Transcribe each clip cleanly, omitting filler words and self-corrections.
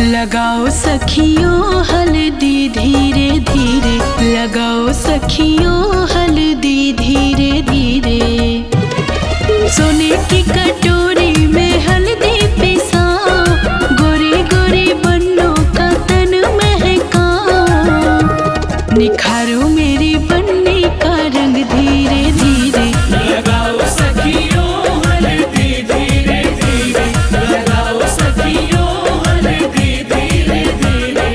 लगाओ सखियों हल्दी धीरे धीरे, लगाओ सखियों हल्दी धीरे धीरे। सोने की कटोरी में हल्दी पिसाओ, गोरी गोरी बन्नों का तन महकाओ। निखारो मेरी बन्नी का रंग धीरे धीरे, लगाओ सखियों हल्दी धीरे धीरे, लगाओ सखियों हल्दी धीरे धीरे।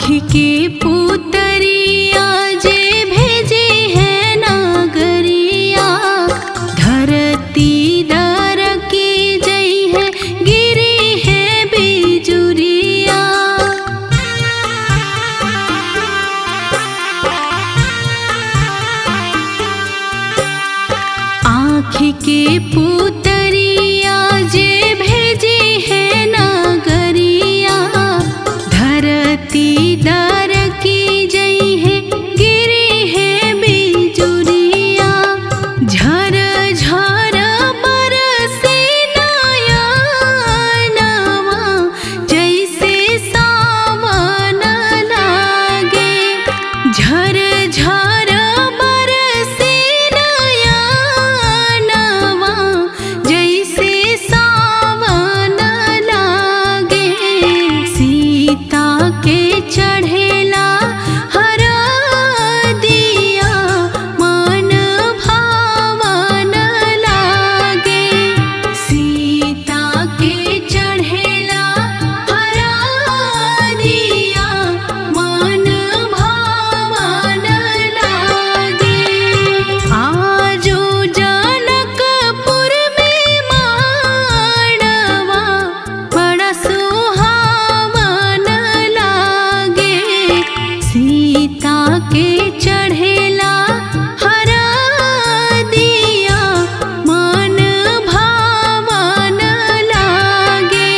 के पुतरिया जे भेजे है नागरिया, धरती दर की जई है गिरी है बिजुरिया। आँख के पुतरिया जे भेजे है नागरिया, धरती दर की जई है गिरी है बिजुरिया। झर झर बरसे नयनवा, जैसे सावन लागे। झर झर बरसे नयनवा, जैसे सावन लागे। सीता के चढ़ेला हरदिया, मन भावन लागे। सीता के चढ़ेला हरदिया, मन भावन लागे। आजो जनकपुर में माड़वा, बड़ा सुहावन लागे। सीता के चढ़ेला हरदिया, मन भावन लागे।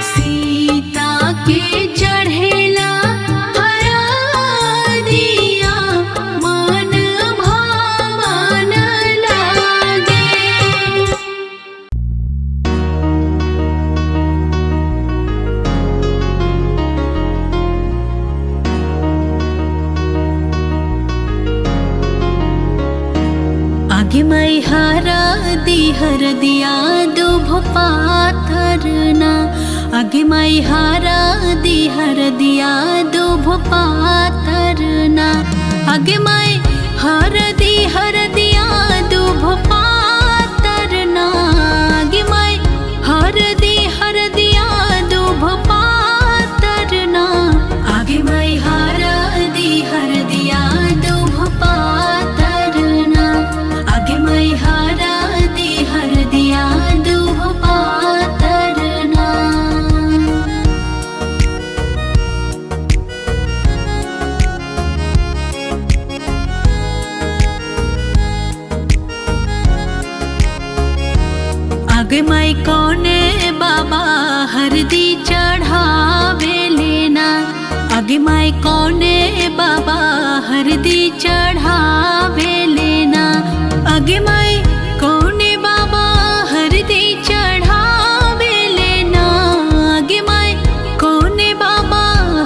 सीता के चढ़ेला हरदिया, मन भावन लागे। आगे मैं हरदिया दुभ पाथरना, आगे मैं हरदिया दुभ पाथरना। आगे मैं हरदिया दुभ पाथरना, आगे मैं हरदिया दुभ पाथरना। आगे मैं हरदिया दुभ पाथरना, आगे मैं हरदिया दुभ पाथरना। आगे मैं कौने बाबा हरदी चढ़ावे लेना, आगे मैं कौने बाबा हरदी चढ़ावे लेना। आगे मैं कौने बाबा हरदी चढ़ावे लेना, आगे मैं कौने बाबा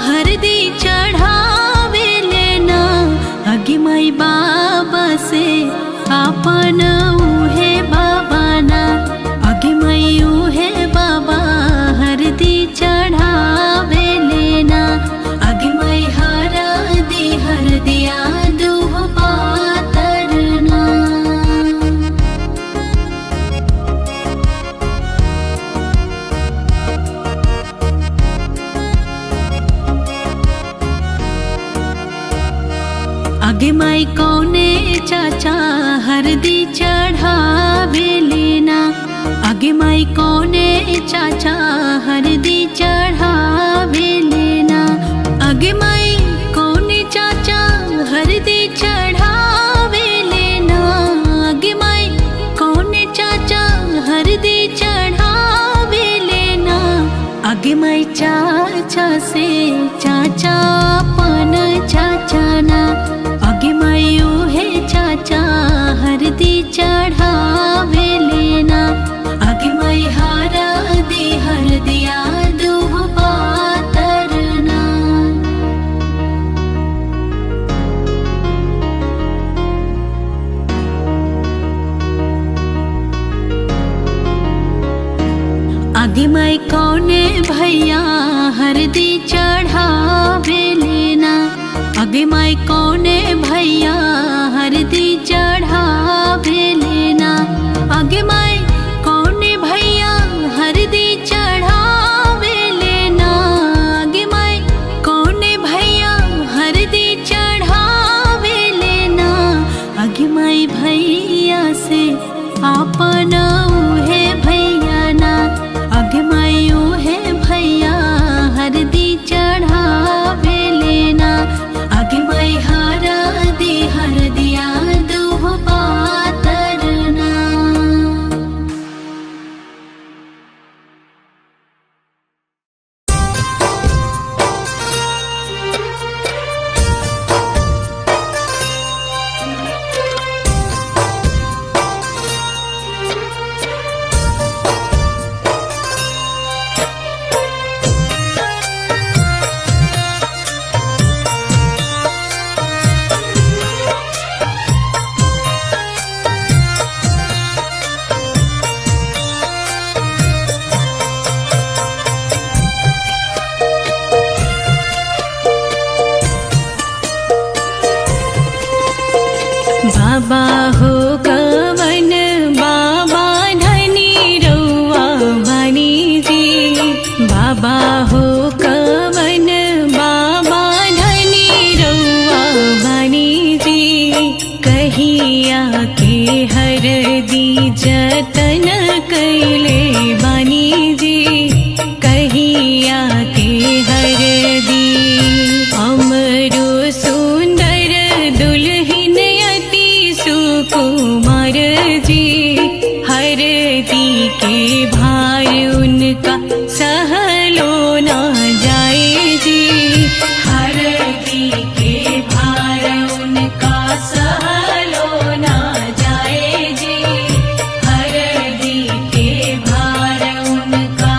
हरदी चढ़ावे लेना। आगे मैं बाबा से आपन उहे बाबा ना, आगे मैं उहे बाबा हरदी चढ़ावे लेना। आगे मैं हरदिया दुभ पाथरना। आगे मैं कौने चाचा हरदी चढ़ावे लेना, आगे मैं कौने चाचा हरदी चढ़ावे लेना। आगे मैं कौने चाचा हरदी चढ़ावे लेना, आगे मैं कौने चाचा हरदी चढ़ावे लेना। आगे मैं चाचा से चाचा अपन चाचा ना, आगे मैं उहे चाचा हरदी चढ़ावे लेना। आगे मैं हरदिया दुभ पाथरना। आगे मैं कौने भैया हरदी चढ़ावे लेना, आगे मैं कौने भैया हरदी चढ़ावे लेना। आगे मैं कौने भैया हरदी चढ़ावे लेना, आगे मैं कौने भैया कैले बानी जी कहिया के हरदी अमरो सुंदर दुल्हन अति सुकुमार जी हरदी के भार उनका सहलो ना जाए जी हरदी के भार उनका सहलो ना जाए जी हरदी के भार उनका।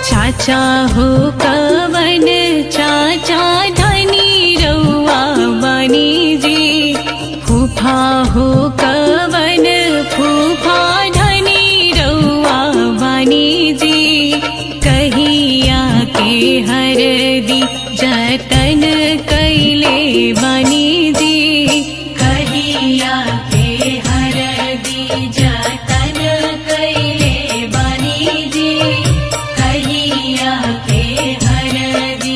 चाचा हो कवन चाचा धनी रउआ बानी जी फूफा हो कवन फूफा धनी रउआ बानी जी कहिया के हरदी जतन कैले बानी जी कहिया के हरदी जतन कैले बानी जी कहिया के हरदी।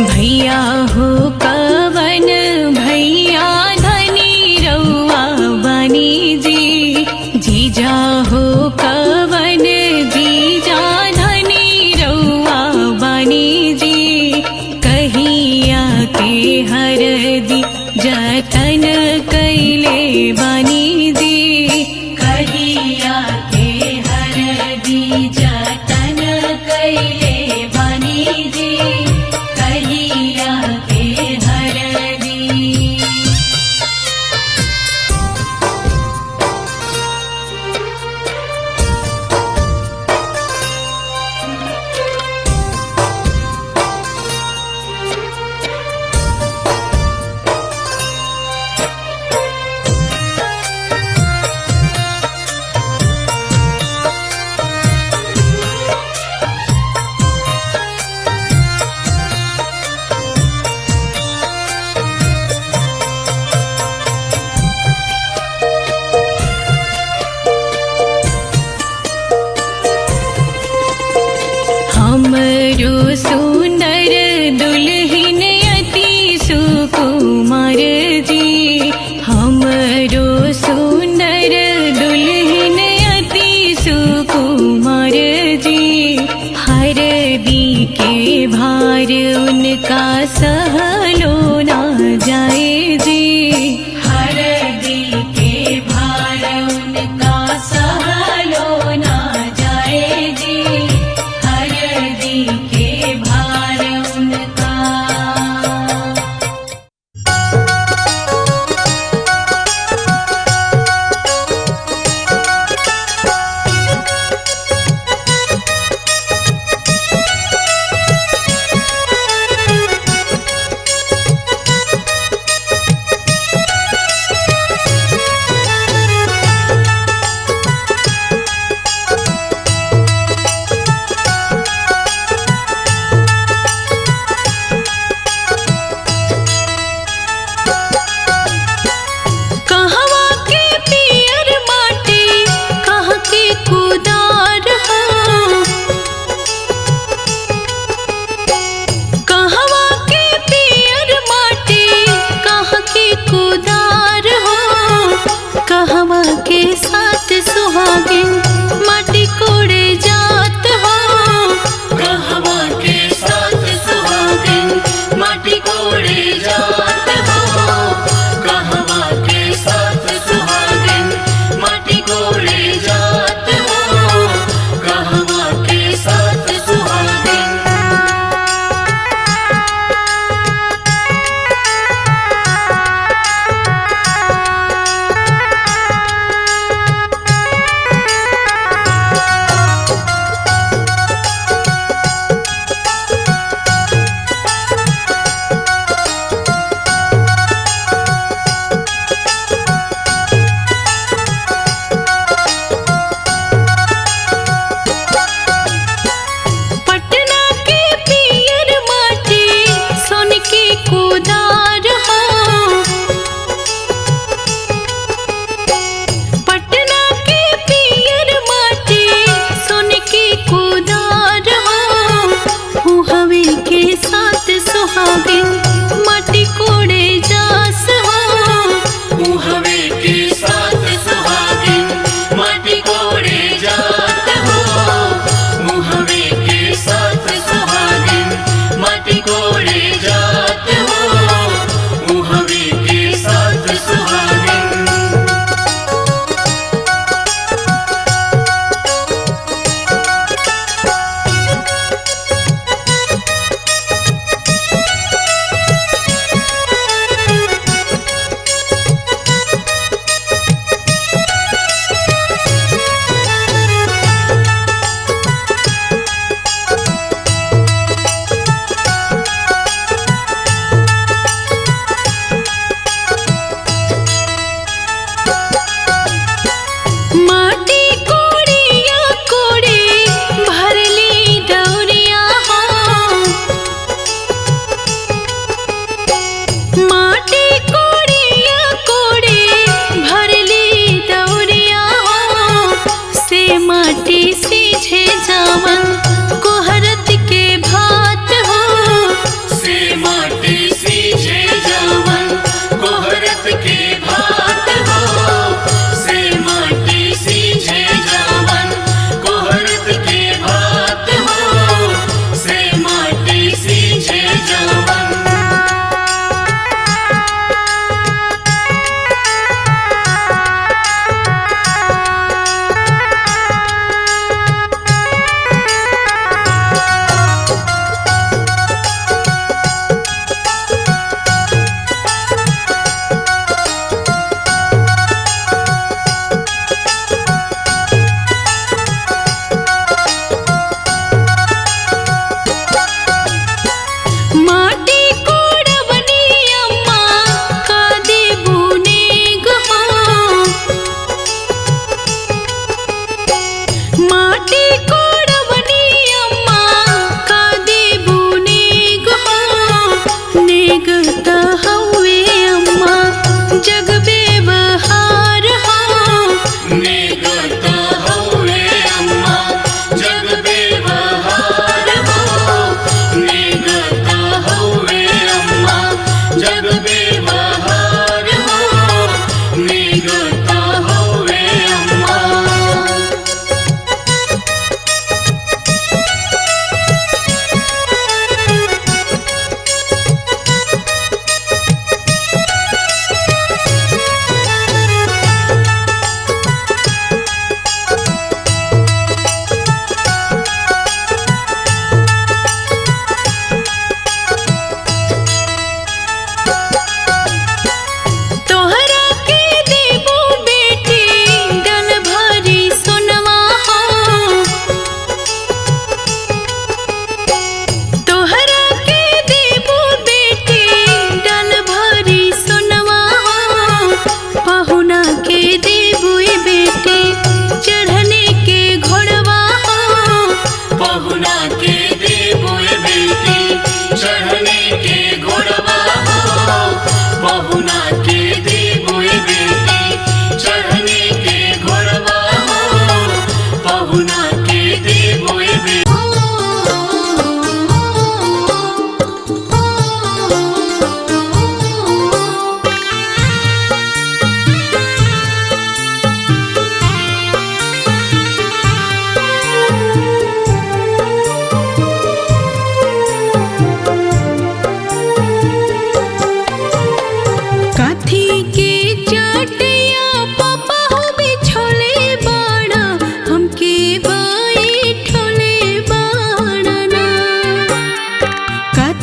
भैया हो कवन भैया धनी रउआ बानी जी जीजा हो कवन जीजा धनी रउआ बानी जी कहिया के हरदी जतन कैले बानी जी कहिया के हरदी जतन कैले बानी जी कहिया के हरदी। हमरो सुंदर दुल्हन अति सुकुमार जी हमरो सुंदर दुल्हन अति सुकुमार जी हरदी के भार उनका सहलो ना जाए जी हरदी के भार उनका सहलो ना जाए जी हरदी के भार उनका।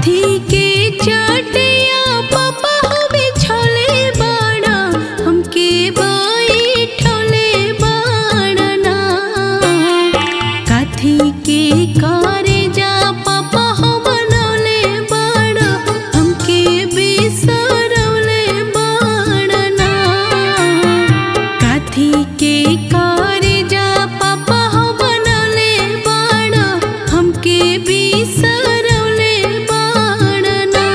काथी के चटिया पापा हो बिछौले बाड़ा हमके बैठौले बाड़ा ना। काथी के करे जा पापा हो बनौले बाड़ा हमके बिसरौले बाड़ा ना। काथी के करे जा पापा हो बनौले बाड़ा हमके बिसरौले बाड़ा ना।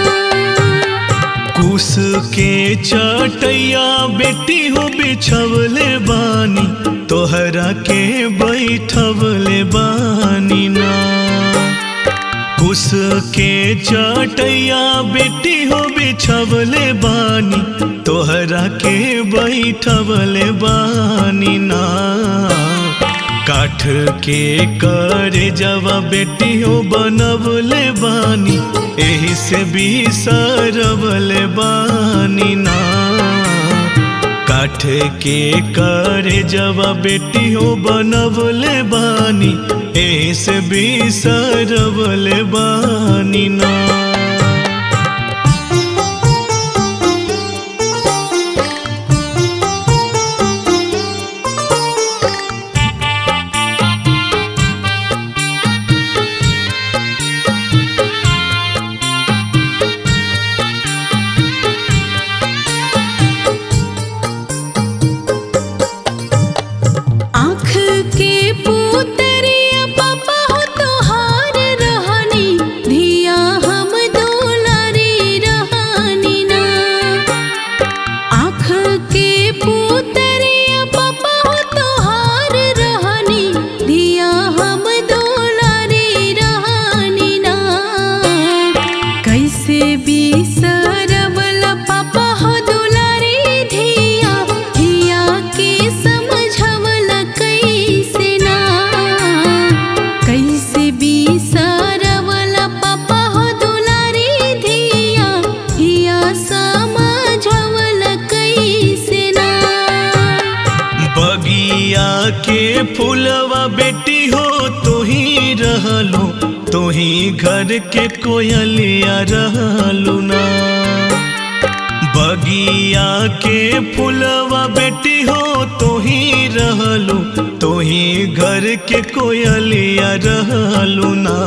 कुश के चटैया बेटी हो बिछवले बानी तोहरा के बैठवले बानी ना। कुश के चटैया बेटी हो बिछवले बानी तोहरा के बैठवले बानी ना। काठ के करे जवा बेटी हो बनवले बानी एही से बिसरवले बानी ना। काठ के करे जवा बेटी हो बनवले बानी एही से बिसरवले बानी ना। आँख के पुतरिया पापा हो तोहार रहनी धिया हम दुलारी रहनी ना। आँख के पुतरिया पापा हो तोहार रहनी धिया हम दुलारी रहनी ना। कैसे बिसरवला पापा हो दुलारी धिया धिया के समझवला कैसे ना। कैसे बिसरवला पापा हो दुलारी धिया धिया समझवला कैसे ना। बगिया के फूलवा बेटी हो तोही रहलो तोही घर के कोयलिया रहलू ना। बगिया के फूलवा बेटी हो तोही रहलू तोही घर के कोयलिया रहलू ना।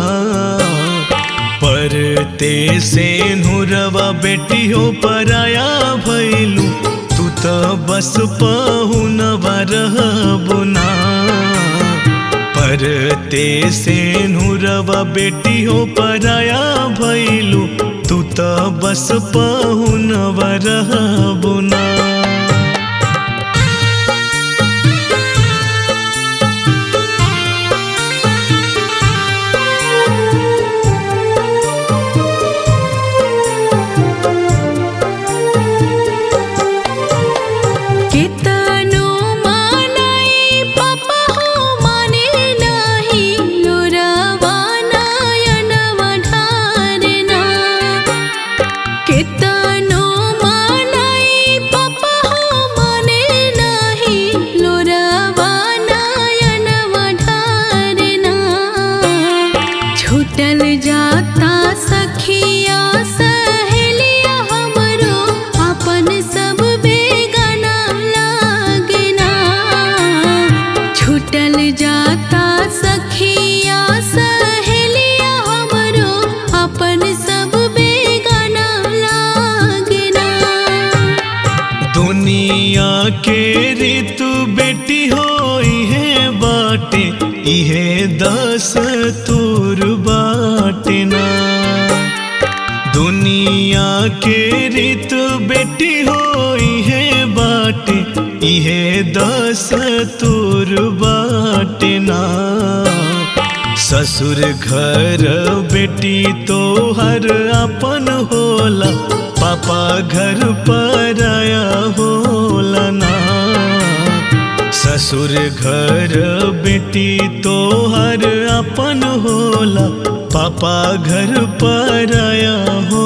परते से नुरवा बेटी हो पराया भैलू तू तो बस पहुनवा रहबू ना। परते से नुरवा बेटी हो पराया भैलू तू तो बस पहुनवा रहबू ना। केतनो मानाई पापा हो माने नाही लोरावा नयनवा ढारे ना। केतनो मानाई पापा हो माने नाही लोरावा नयनवा ढारे ना। छूटल जाता सखिया सहेलिया हमरो अपन सब बेगाना लागे ना। छूटल जाता सखिया सहेलिया हमरो अपन सब बेगाना लागे ना। दुनिया के ऋतु बेटी हो इहे बाटे इहे दस तूर बाटे ना। दुनिया के ऋतु बेटी हो इहे बाटे इहे दस तूर बाटे ना। ससुर घर बेटी तो हर अपन होला पापा घर पराया होला ना। ससुर घर बेटी तो हर अपन होला पापा घर पराया हो